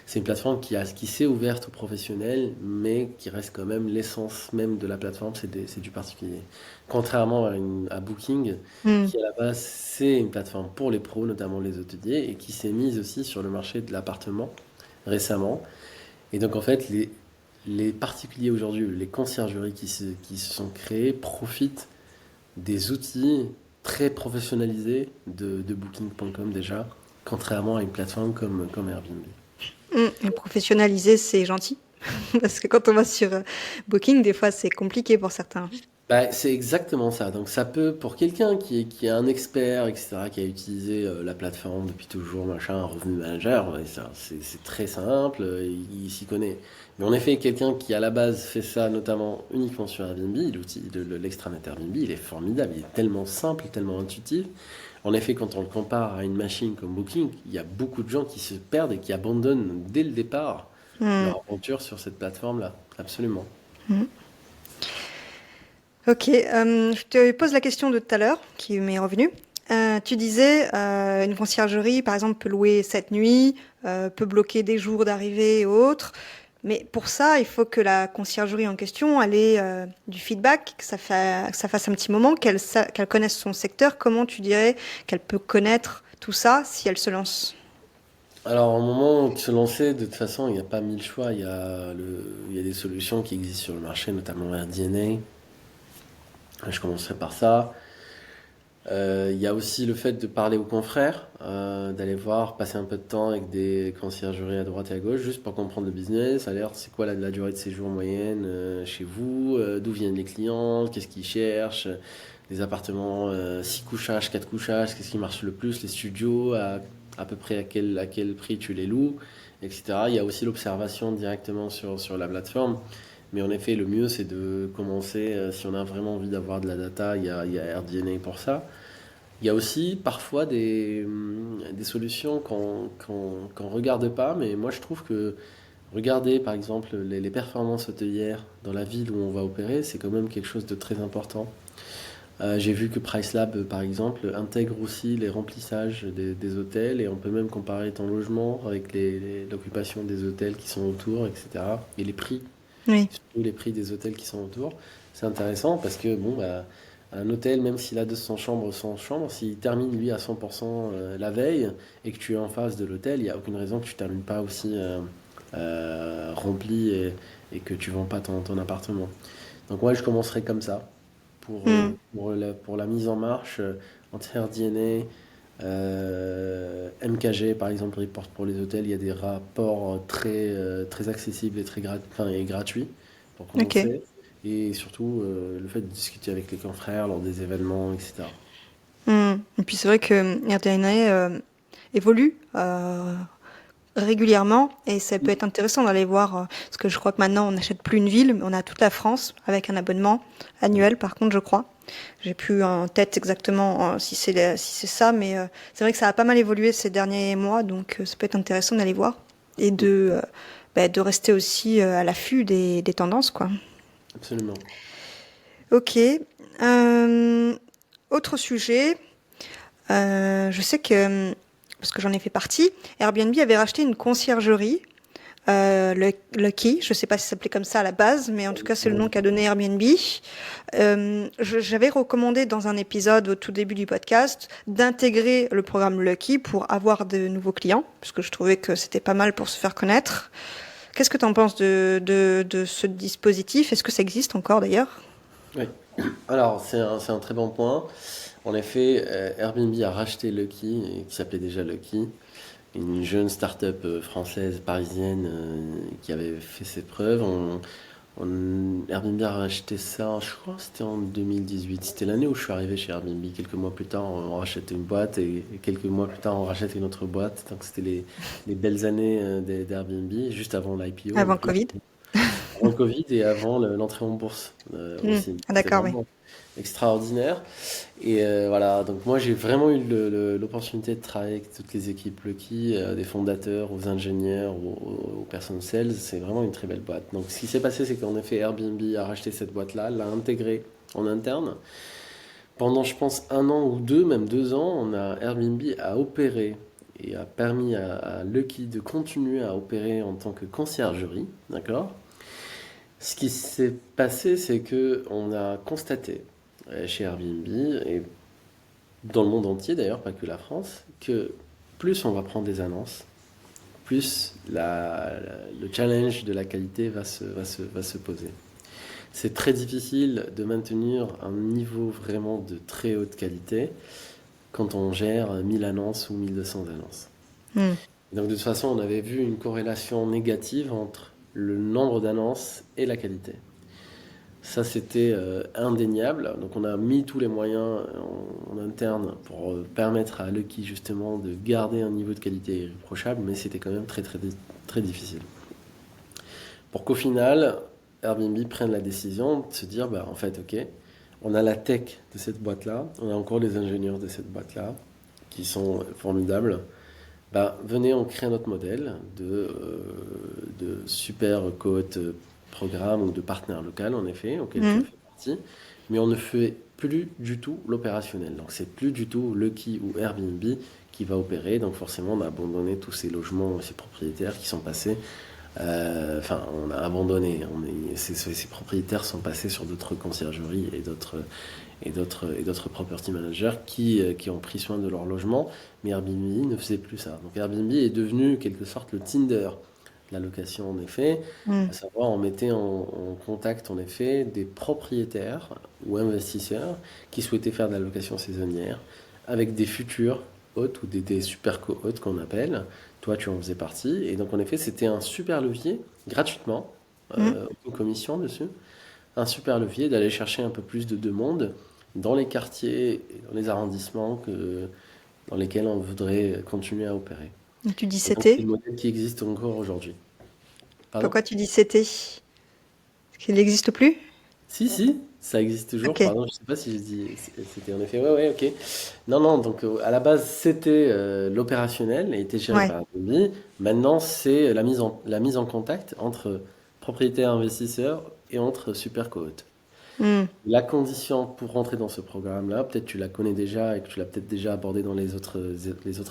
C'est une plateforme qui s'est ouverte aux professionnels, mais qui reste quand même l'essence même de la plateforme, c'est du particulier. Contrairement à Booking, Hmm. qui à la base c'est une plateforme pour les pros, notamment les hôteliers, et qui s'est mise aussi sur le marché de l'appartement récemment. Et donc en fait, les particuliers aujourd'hui, les conciergeries qui se sont créées, profitent des outils très professionnalisés de Booking.com déjà, contrairement à une plateforme comme Airbnb. Et professionnaliser, c'est gentil. Parce que quand on va sur Booking, des fois, c'est compliqué pour certains. Bah, c'est exactement ça. Donc ça peut, pour quelqu'un qui est un expert, etc., qui a utilisé la plateforme depuis toujours, machin, un revenu manager, ouais, ça, c'est très simple, il s'y connaît. Mais en effet, quelqu'un qui à la base fait ça, notamment uniquement sur Airbnb, l'outil de l'extranet Airbnb, il est formidable, il est tellement simple, tellement intuitif. En effet, quand on le compare à une machine comme Booking, il y a beaucoup de gens qui se perdent et qui abandonnent dès le départ Hmm. leur aventure sur cette plateforme-là. Absolument. Hmm. Ok, je te pose la question de tout à l'heure qui m'est revenue. Tu disais, une conciergerie, par exemple, peut louer cette nuit, peut bloquer des jours d'arrivée et autres. Mais pour ça, il faut que la conciergerie en question elle ait du feedback, que ça fasse un petit moment, qu'elle connaisse son secteur. Comment tu dirais qu'elle peut connaître tout ça si elle se lance? Alors, au moment de se lancer, de toute façon, il n'y a pas mille choix. Il y a des solutions qui existent sur le marché, notamment AirDNA. Je commencerai par ça. Il y a aussi le fait de parler aux confrères, d'aller voir, passer un peu de temps avec des conciergeries à droite et à gauche, juste pour comprendre le business. Alors, c'est quoi la durée de séjour moyenne chez vous, d'où viennent les clients, qu'est-ce qu'ils cherchent, les appartements 6 couchages, 4 couchages, qu'est-ce qui marche le plus, les studios, à peu près à quel prix tu les loues, etc. Il y a aussi l'observation directement sur la plateforme. Mais en effet, le mieux, c'est de commencer, si on a vraiment envie d'avoir de la data, il y a AirDNA pour ça. Il y a aussi parfois des solutions qu'on regarde pas, mais moi je trouve que regarder par exemple les performances hôtelières dans la ville où on va opérer, c'est quand même quelque chose de très important. J'ai vu que PriceLab, par exemple, intègre aussi les remplissages des hôtels et on peut même comparer ton logement avec l'occupation des hôtels qui sont autour, etc. Et les prix, Oui. surtout les prix des hôtels qui sont autour. C'est intéressant parce que bon, bah, un hôtel, même s'il a 200 chambres, 100 chambres, s'il termine lui à 100% la veille et que tu es en face de l'hôtel, il n'y a aucune raison que tu ne termines pas aussi rempli et que tu ne vends pas ton appartement. Donc moi, je commencerai comme ça Mm. pour la mise en marche entière DNA. MKG par exemple report pour les hôtels, il y a des rapports très accessibles et enfin, et gratuits pour Ok. commencer. Et surtout le fait de discuter avec les confrères lors des événements, etc. Mm. Et puis c'est vrai que RDNA évolue régulièrement et ça peut être intéressant d'aller voir, parce que je crois que maintenant on n'achète plus une ville, mais on a toute la France avec un abonnement annuel par contre je crois. J'ai plus en tête exactement si c'est ça, mais c'est vrai que ça a pas mal évolué ces derniers mois, donc ça peut être intéressant d'aller voir et de rester aussi à l'affût des tendances, quoi. Absolument. Ok. Autre sujet. Je sais que, parce que j'en ai fait partie, Airbnb avait racheté une conciergerie, Lucky, je ne sais pas si ça s'appelait comme ça à la base, mais en tout cas c'est le nom qu'a donné Airbnb. J'avais recommandé dans un épisode au tout début du podcast d'intégrer le programme Lucky pour avoir de nouveaux clients, parce que je trouvais que c'était pas mal pour se faire connaître. Qu'est-ce que tu en penses de ce dispositif? Est-ce que ça existe encore d'ailleurs? Oui. Alors, c'est un très bon point. En effet, Airbnb a racheté Lucky, qui s'appelait déjà Lucky, une jeune start-up française, parisienne, qui avait fait ses preuves. Airbnb a racheté ça, je crois que c'était en 2018. C'était l'année où je suis arrivé chez Airbnb. Quelques mois plus tard, on rachetait une boîte et quelques mois plus tard, on rachète une autre boîte. Donc, c'était les belles années d'Airbnb, juste avant l'IPO en Avant plus. Covid? Avant le Covid et avant l'entrée en bourse aussi. Ah, C'était d'accord, oui. vraiment extraordinaire. Et voilà, donc moi j'ai vraiment eu l'opportunité de travailler avec toutes les équipes Lucky, des fondateurs aux ingénieurs, aux personnes sales. C'est vraiment une très belle boîte. Donc ce qui s'est passé, c'est qu'en effet Airbnb a racheté cette boîte-là, l'a intégrée en interne. Pendant, je pense, un an ou deux, même 2 ans, Airbnb a opéré et a permis à Lucky de continuer à opérer en tant que conciergerie, d'accord? Ce qui s'est passé, c'est que on a constaté chez Airbnb et dans le monde entier d'ailleurs, pas que la France, que plus on va prendre des annonces, plus le challenge de la qualité va se poser. C'est très difficile de maintenir un niveau vraiment de très haute qualité quand on gère 1000 annonces ou 1200 annonces. Hmm. Donc de toute façon, on avait vu une corrélation négative entre le nombre d'annonces et la qualité. Ça, c'était indéniable. Donc, on a mis tous les moyens en interne pour permettre à Lucky, justement, de garder un niveau de qualité irréprochable, mais c'était quand même très difficile. Pour qu'au final, Airbnb prenne la décision de se dire, bah, en fait, ok, on a la tech de cette boîte-là, on a encore les ingénieurs de cette boîte-là, qui sont formidables. Bah, venez, on crée notre modèle de super coach programme ou de partenaire local, en effet, auquel tu as Hmm. fait partie, mais on ne fait plus du tout l'opérationnel. Donc, c'est plus du tout Lucky ou Airbnb qui va opérer. Donc, forcément, on a abandonné tous ces logements, ces propriétaires qui sont passés. Enfin, on a abandonné. Ces propriétaires sont passés sur d'autres conciergeries et d'autres property managers qui ont pris soin de leur logement, mais Airbnb ne faisait plus ça. Donc Airbnb est devenu quelque sorte le Tinder la location en effet, Mmh. à savoir on mettait en contact en effet des propriétaires ou investisseurs qui souhaitaient faire de la location saisonnière avec des futurs hôtes ou des super co-hôtes qu'on appelle. Toi, tu en faisais partie. Et donc en effet, c'était un super levier, gratuitement, Mmh. aucune commission dessus, un super levier d'aller chercher un peu plus de demande dans les quartiers et dans les arrondissements dans lesquels on voudrait continuer à opérer. Et tu dis Et donc, c'est c'était? le modèle qui existe encore aujourd'hui. Pardon? Pourquoi tu dis c'était? Parce qu'il n'existe plus? Si, si, ça existe toujours. OK. Pardon, je sais pas si je dis c'était en effet. Ouais, ouais, ok. Non, non, donc à la base, c'était l'opérationnel et était géré Ouais. par Airbnb. Maintenant, c'est la mise en contact entre propriétaires investisseurs et entre super cohortes. Mmh. La condition pour rentrer dans ce programme-là, peut-être tu la connais déjà et que tu l'as peut-être déjà abordé dans les autres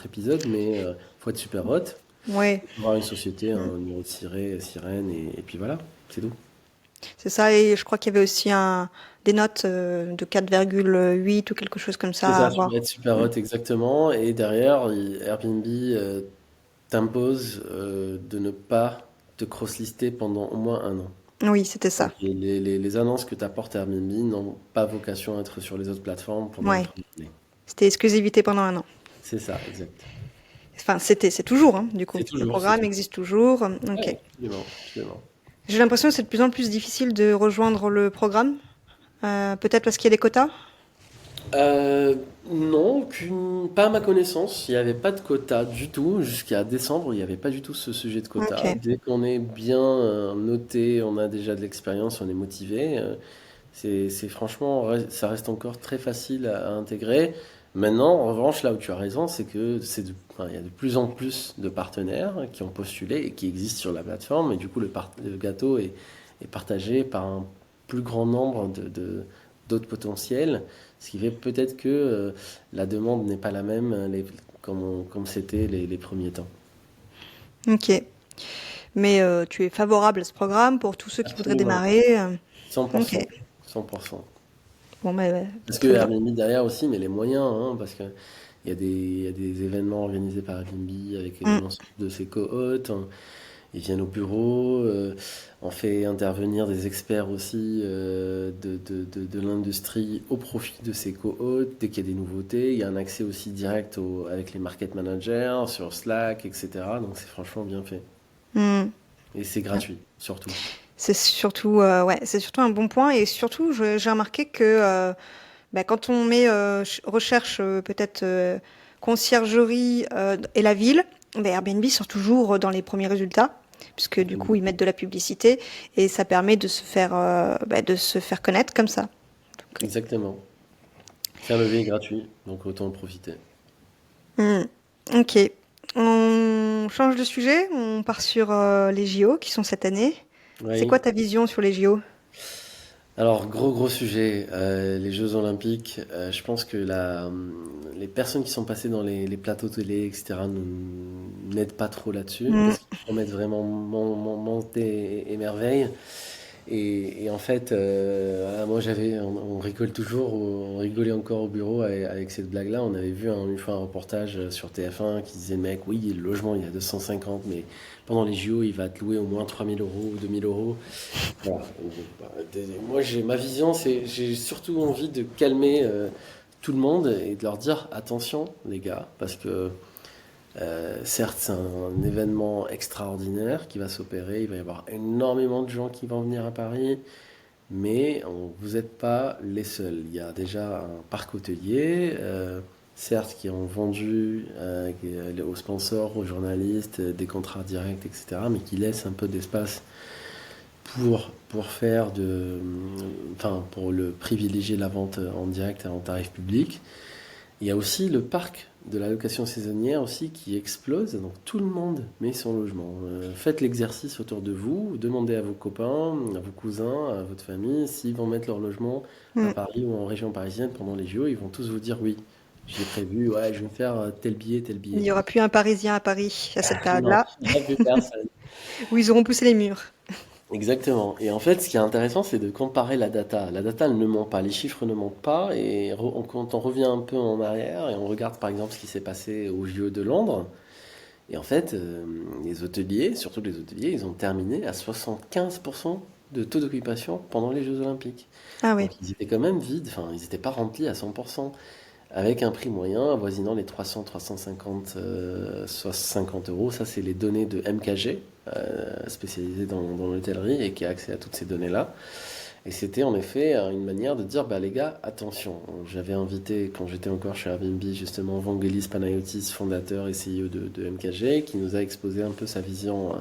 épisodes, mais faut être super hot, Ouais. avoir une société, Mmh. un numéro de sirène, et puis voilà, c'est tout. C'est ça et je crois qu'il y avait aussi des notes, de 4,8 ou quelque chose comme C'est ça à ça, tu dois avoir. être super Mmh. hot exactement. Et derrière, Airbnb t'impose de ne pas te cross-lister pendant au moins un an. Oui, c'était Donc ça. les annonces que t'apporte Airbnb n'ont pas vocation à être sur les autres plateformes pendant une Ouais. première année. C'était exclusivité pendant 1 an. C'est ça, exact. Enfin, c'est toujours, hein, du coup. C'est Le toujours, c'est programme toujours. existe toujours. OK. Ouais, absolument, absolument. J'ai l'impression que c'est de plus en plus difficile de rejoindre le programme. Peut-être parce qu'il y a des quotas? Euh, non, pas à ma connaissance. Il n'y avait pas de quota du tout. Jusqu'à décembre, il n'y avait pas du tout ce sujet de quota. OK. Dès qu'on est bien noté, on a déjà de l'expérience, on est motivé. C'est franchement, ça reste encore très facile à intégrer. Maintenant, en revanche, là où tu as raison, c'est que enfin, il y a de plus en plus de partenaires qui ont postulé et qui existent sur la plateforme. Et du coup, le gâteau est partagé par un plus grand nombre d'autres potentiels. Ce qui fait peut-être que la demande n'est pas la même comme c'était les premiers temps. OK. Mais tu es favorable à ce programme pour tous ceux qui voudraient Absolument. démarrer? OK. 100%. 100%. Bon, bah, Parce que très bien. Airbnb derrière aussi, mais les moyens, hein, parce que il y a des événements organisés par Airbnb avec Mmh. l'ensemble de ses co-hôtes, hein. Ils viennent au bureau, on fait intervenir des experts aussi de l'industrie au profit de ses co-hôtes. Dès qu'il y a des nouveautés, il y a un accès aussi direct avec les market managers sur Slack, etc. Donc c'est franchement bien fait. Mmh. Et c'est gratuit, surtout. Ouais, c'est surtout un bon point et surtout, j'ai remarqué que bah, quand on met recherche peut-être conciergerie et la ville, bah, Airbnb sort toujours dans les premiers résultats, puisque du coup, ils mettent de la publicité et ça permet de se faire connaître comme ça. Donc, Exactement. C'est un levier gratuit, donc autant en profiter. Ok. On change de sujet, on part sur les JO qui sont cette année. C'est Oui. quoi ta vision sur les JO? Alors, gros sujet, les Jeux Olympiques. Je pense que les personnes qui sont passées dans les plateaux télé, etc., n'aident pas trop là-dessus, Mm. parce qu'ils promettent vraiment monter et merveille. Et en fait, voilà, moi on rigole toujours, on rigolait encore au bureau avec cette blague-là. On avait vu une fois un reportage sur TF1 qui disait, mec, oui, le logement il y a 250, mais pendant les JO, il va te louer au moins 3 000 € ou 2 000 €. Voilà. Moi, j'ai ma vision, j'ai surtout envie de calmer tout le monde et de leur dire attention, les gars, parce que certes, c'est un événement extraordinaire qui va s'opérer. Il va y avoir énormément de gens qui vont venir à Paris, mais vous n'êtes pas les seuls. Il y a déjà un parc hôtelier, certes, qui ont vendu aux sponsors, aux journalistes, des contrats directs, etc., mais qui laissent un peu d'espace pour faire enfin, pour le privilégier la vente en direct en tarif public. Il y a aussi le parc de la location saisonnière aussi qui explose, donc tout le monde met son logement. Faites l'exercice autour de vous, demandez à vos copains, à vos cousins, à votre famille s'ils vont mettre leur logement à Mm. Paris ou en région parisienne pendant les JO. Ils vont tous vous dire oui. J'ai prévu, ouais, je vais faire tel billet, tel Il billet. n'y aura plus un Parisien à Paris à cette Non, période-là, il n'y a plus personne. où ils auront poussé les murs. Exactement. Et en fait, ce qui est intéressant, c'est de comparer la data. La data, elle ne ment pas, les chiffres ne mentent pas. Et quand on revient un peu en arrière et on regarde par exemple ce qui s'est passé au JO de Londres, Et en fait, les hôteliers, surtout les hôteliers, ils ont terminé à 75% de taux d'occupation pendant les Jeux Olympiques. Ah oui. Donc ils étaient quand même vides, enfin ils n'étaient pas remplis à 100%, avec un prix moyen avoisinant les 300, 350, 50 euros. Ça, c'est les données de MKG, spécialisé dans l'hôtellerie et qui a accès à toutes ces données-là. Et c'était en effet une manière de dire, bah les gars, attention. J'avais invité, quand j'étais encore chez Airbnb, justement, Vangelis Panayotis, fondateur et CEO de MKG, qui nous a exposé un peu sa vision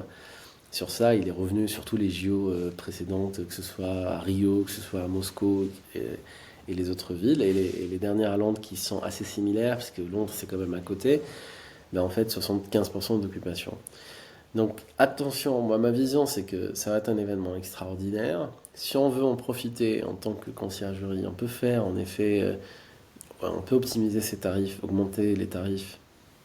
sur ça. Il est revenu sur tous les JO précédentes, que ce soit à Rio, que ce soit à Moscou et les autres villes. Et les dernières à Londres qui sont assez similaires, parce que Londres c'est quand même à côté, mais en fait 75% d'occupation. Donc attention, moi ma vision c'est que ça va être un événement extraordinaire. Si on veut en profiter en tant que conciergerie, on peut faire en effet, on peut optimiser ses tarifs, augmenter les tarifs.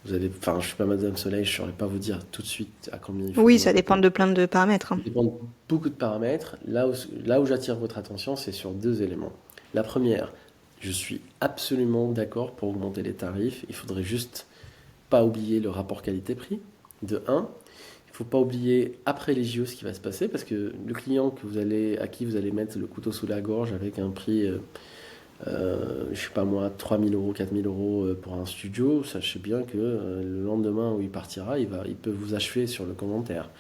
Vous allez, enfin, je suis pas Madame Soleil, je saurais pas vous dire tout de suite à combien il faut Oui, ça augmenter. dépend de plein de paramètres, hein. Ça dépend de beaucoup de paramètres. Là où j'attire votre attention, c'est sur deux éléments. La première, je suis absolument d'accord pour augmenter les tarifs. Il faudrait juste pas oublier le rapport qualité-prix. De un, il ne faut pas oublier après les JO ce qui va se passer parce que le client à qui vous allez mettre le couteau sous la gorge avec un prix, je sais pas moi, 3 000 euros, 4 000 euros pour un studio, sachez bien que le lendemain où il partira, il peut vous achever sur le commentaire.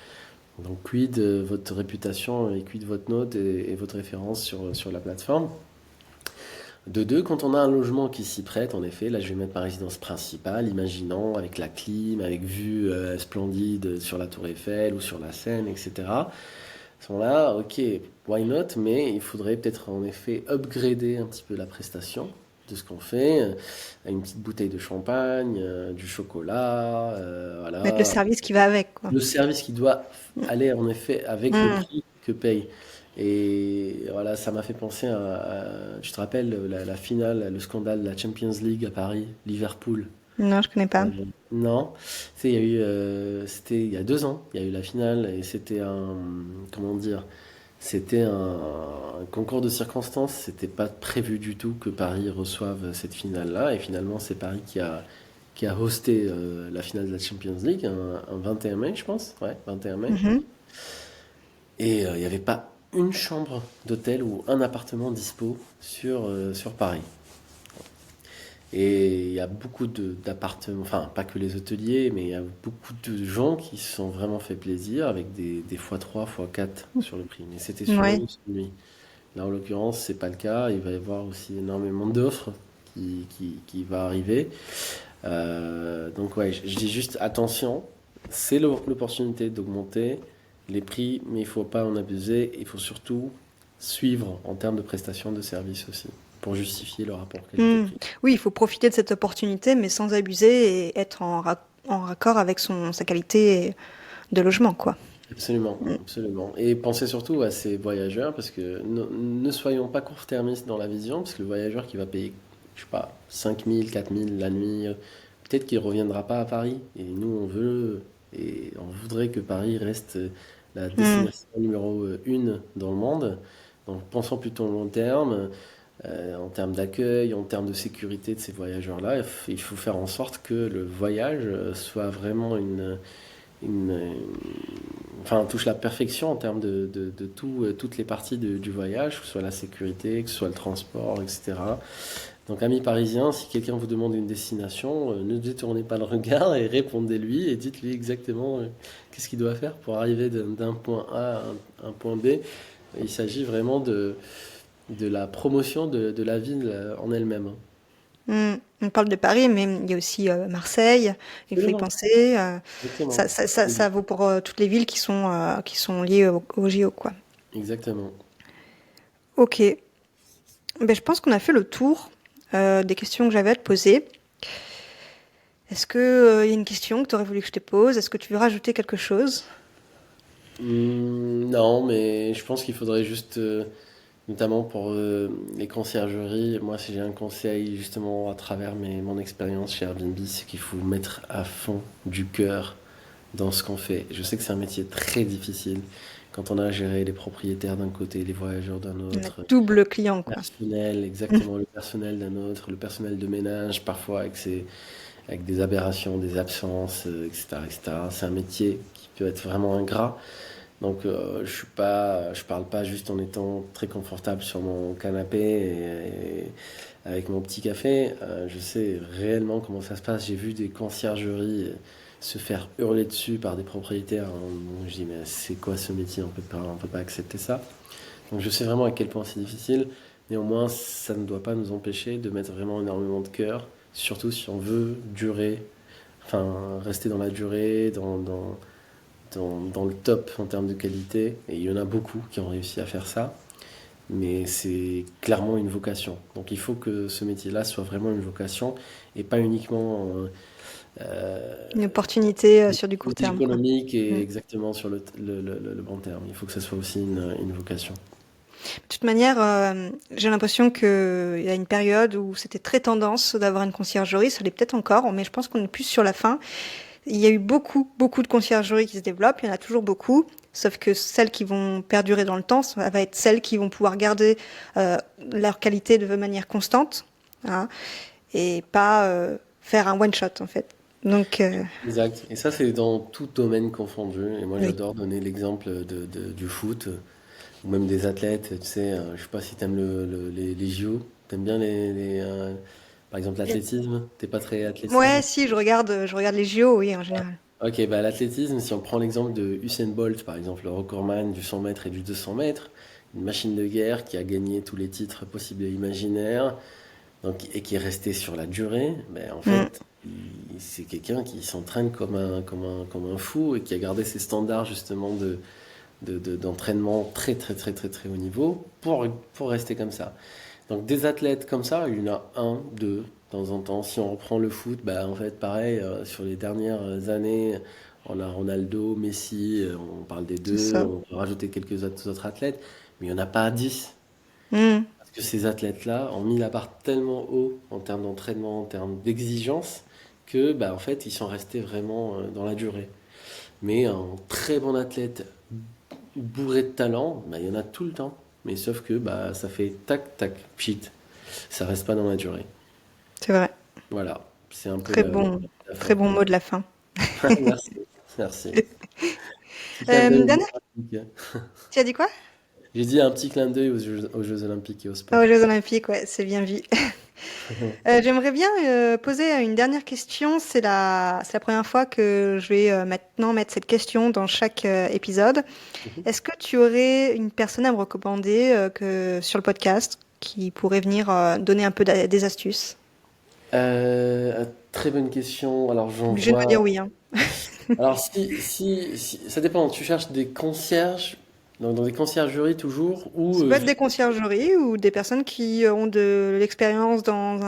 Donc, quid de votre réputation et quid de votre note et votre référence sur la plateforme. De deux, quand on a un logement qui s'y prête, en effet, là je vais mettre ma résidence principale, imaginant avec la clim, avec vue splendide sur la Tour Eiffel ou sur la Seine, etc. À ce moment-là, ok, why not, mais il faudrait peut-être en effet upgrader un petit peu la prestation de ce qu'on fait, une petite bouteille de champagne, du chocolat, Mettre le voilà, service qui va avec, quoi. le service qui doit aller en effet avec le Mmh. prix que paye. Et voilà, ça m'a fait penser tu te rappelles la finale, le scandale de la Champions League à Paris, Liverpool. Non, je connais pas. Non, tu sais, il y a eu, c'était il y a 2 ans, il y a eu la finale et c'était comment dire, c'était un concours de circonstances. C'était pas prévu du tout que Paris reçoive cette finale-là et finalement c'est Paris qui a hosté la finale de la Champions League un 21 mai, je pense. Ouais, 21 mai. Mmh. Et il n'y avait pas une chambre d'hôtel ou un appartement dispo sur Paris. Et il y a beaucoup d'appartements, enfin pas que les hôteliers, mais il y a beaucoup de gens qui se sont vraiment fait plaisir avec des x3, x4 sur le prix. Mais c'était sur Ouais. une seule nuit. Là, en l'occurrence, c'est pas le cas. Il va y avoir aussi énormément d'offres qui va arriver. Donc ouais, je dis juste attention, c'est l'opportunité d'augmenter les prix, mais il faut pas en abuser. Il faut surtout suivre en termes de prestations de services aussi, pour justifier le rapport Mmh. qualité-prix. Oui, il faut profiter de cette opportunité, mais sans abuser et être en raccord avec sa qualité de logement, quoi. Absolument, Mmh. absolument. Et pensez surtout à ces voyageurs, parce que ne soyons pas court-termistes dans la vision, parce que le voyageur qui va payer, je sais pas, 5 000, 4 000 la nuit, peut-être qu'il ne reviendra pas à Paris. Et nous, on voudrait que Paris reste la Mmh. destination numéro 1 dans le monde. Donc pensons plutôt au long terme, en termes d'accueil, en termes de sécurité de ces voyageurs-là. Il faut faire en sorte que le voyage soit vraiment une, enfin, touche la perfection en termes de toutes les parties du voyage, que ce soit la sécurité, que ce soit le transport, etc. Donc, amis parisiens, si quelqu'un vous demande une destination, ne détournez pas le regard et répondez-lui et dites-lui exactement qu'est-ce qu'il doit faire pour arriver d'un point A à un point B. Il s'agit vraiment de la promotion de la ville en elle-même. Mmh. On parle de Paris, mais il y a aussi Marseille, il faut y Absolument, penser. Ça, exactement. ça, ça, ça vaut pour toutes les villes qui sont liées au JO, quoi. Exactement. Ok. Ben, je pense qu'on a fait le tour des questions que j'avais à te poser. Est-ce que y a une question que tu aurais voulu que je te pose? Est-ce que tu veux rajouter quelque chose? Non, mais je pense qu'il faudrait juste, notamment pour les conciergeries, moi si j'ai un conseil justement à travers mon expérience chez Airbnb, c'est qu'il faut mettre à fond du cœur dans ce qu'on fait. Je sais que c'est un métier très difficile quand on a à gérer les propriétaires d'un côté, les voyageurs d'un On a autre, double client, le quoi. personnel, exactement le personnel d'un autre, le personnel de ménage parfois avec avec des aberrations, des absences, etc., etc. C'est un métier qui peut être vraiment ingrat. Donc je parle pas juste en étant très confortable sur mon canapé et avec mon petit café. Je sais réellement comment ça se passe. J'ai vu des conciergeries se faire hurler dessus par des propriétaires. Je dis mais c'est quoi ce métier? On peut pas accepter ça. Donc je sais vraiment à quel point c'est difficile. Néanmoins, ça ne doit pas nous empêcher de mettre vraiment énormément de cœur, surtout si on veut durer, enfin rester dans la durée, dans le top en termes de qualité. Et il y en a beaucoup qui ont réussi à faire ça, mais c'est clairement une vocation. Donc il faut que ce métier-là soit vraiment une vocation et pas uniquement Une opportunité sur du court outil terme, quoi. économique et Mm. exactement sur le bon terme. Il faut que ce soit aussi une vocation. De toute manière, j'ai l'impression qu'il y a une période où c'était très tendance d'avoir une conciergerie, ça l'est peut-être encore, mais je pense qu'on est plus sur la fin. Il y a eu beaucoup, beaucoup de conciergeries qui se développent, il y en a toujours beaucoup, sauf que celles qui vont perdurer dans le temps, ça va être celles qui vont pouvoir garder leur qualité de manière constante, hein, et pas faire un one-shot, en fait. Donc, Exact. Et ça, c'est dans tout domaine confondu. Et moi, oui. j'adore donner l'exemple du foot, ou même des athlètes. Tu sais, je sais pas si t'aimes les JO. T'aimes bien par exemple, l'athlétisme? T'es pas très Ouais, athlétisme? si, je regarde les JO, oui, en général. Ok, bah l'athlétisme, si on prend l'exemple de Usain Bolt, par exemple, le recordman du 100 mètres et du 200 mètres, une machine de guerre qui a gagné tous les titres possibles et imaginaires, donc, et qui est resté sur la durée, ben, en Mm, fait, c'est quelqu'un qui s'entraîne comme un fou et qui a gardé ses standards justement d'entraînement très très très très très haut niveau pour rester comme ça. Donc des athlètes comme ça, il y en a un, deux, de temps en temps. Si on reprend le foot, bah, en fait pareil, sur les dernières années, on a Ronaldo, Messi, on parle des c'est deux, ça. on peut rajouter quelques autres athlètes, mais il n'y en a pas 10. Mm, Parce que ces athlètes-là ont mis la barre tellement haut en termes d'entraînement, en termes d'exigence, que bah, en fait, ils sont restés vraiment dans la durée. Mais un très bon athlète bourré de talent, bah, il y en a tout le temps. Mais sauf que bah, ça fait tac, tac, pchit. Ça reste pas dans la durée. c'est vrai. Voilà, c'est un peu Très bon, la très fin. bon mot de la fin. Merci, merci. Petit clin d'œil aux Jeux Dernière, Olympiques. tu as dit quoi? J'ai dit un petit clin d'œil aux Jeux Olympiques et au Ah, aux sport. Jeux Olympiques, ouais, c'est bien vu. J'aimerais bien poser une dernière question. C'est la première fois que je vais maintenant mettre cette question dans chaque épisode. Est-ce que tu aurais une personne à me recommander sur le podcast qui pourrait venir donner un peu des astuces? Très bonne question. Alors j'en Obligé de me dire vois. oui, hein. Alors ça dépend. Tu cherches des concierges, dans des conciergeries toujours, ou Ça peut être des juste. conciergeries ou des personnes qui ont de l'expérience dans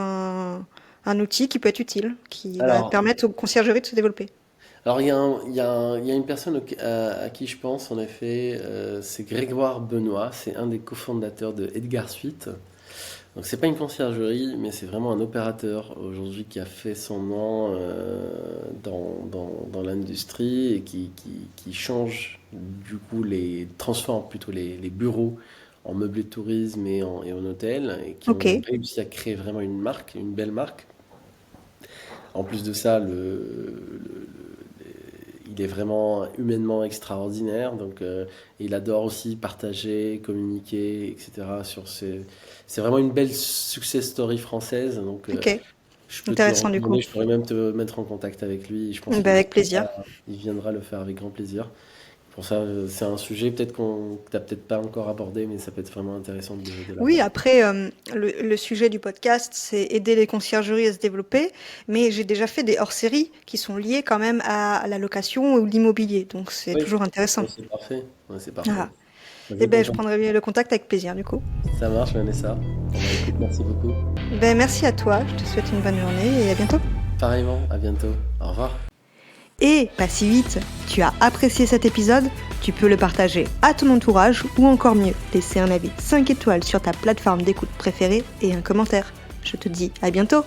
un outil qui peut être utile, qui va Alors, permettre aux conciergeries de se développer. alors il y a une personne à qui je pense en effet, c'est Grégoire Benoît. C'est un des cofondateurs de Edgar Suite. Donc c'est pas une conciergerie, mais c'est vraiment un opérateur aujourd'hui qui a fait son nom dans l'industrie et qui change du coup transforme plutôt les bureaux en meublés de tourisme et en hôtel et qui Ok, ont réussi à créer vraiment une marque, une belle marque. En plus de ça, il est vraiment humainement extraordinaire, donc il adore aussi partager, communiquer, etc. C'est vraiment une belle success story française, donc ok, je peux te le intéressant du coup. recommander, je pourrais même te mettre en contact avec lui, je pense Ben, avec plaisir. il viendra le faire avec grand plaisir. Pour ça, c'est un sujet peut-être que t'as peut-être pas encore abordé, mais ça peut être vraiment intéressant de Oui, l'aborder. après, le sujet du podcast, c'est aider les conciergeries à se développer, mais j'ai déjà fait des hors-séries qui sont liés quand même à la location ou l'immobilier, donc c'est Oui, toujours intéressant. ouais, c'est parfait. Ouais, c'est parfait. Voilà. Vas-y, Eh ben, bon, je prendrai le contact avec plaisir du coup. ça marche, Vanessa. Bon, bah, écoute, merci beaucoup. Ben, merci à toi, je te souhaite une bonne journée et à bientôt. Pareillement, à bientôt. Au revoir. Et pas si vite, tu as apprécié cet épisode, tu peux le partager à ton entourage ou encore mieux, laisser un avis 5 étoiles sur ta plateforme d'écoute préférée et un commentaire. Je te dis à bientôt.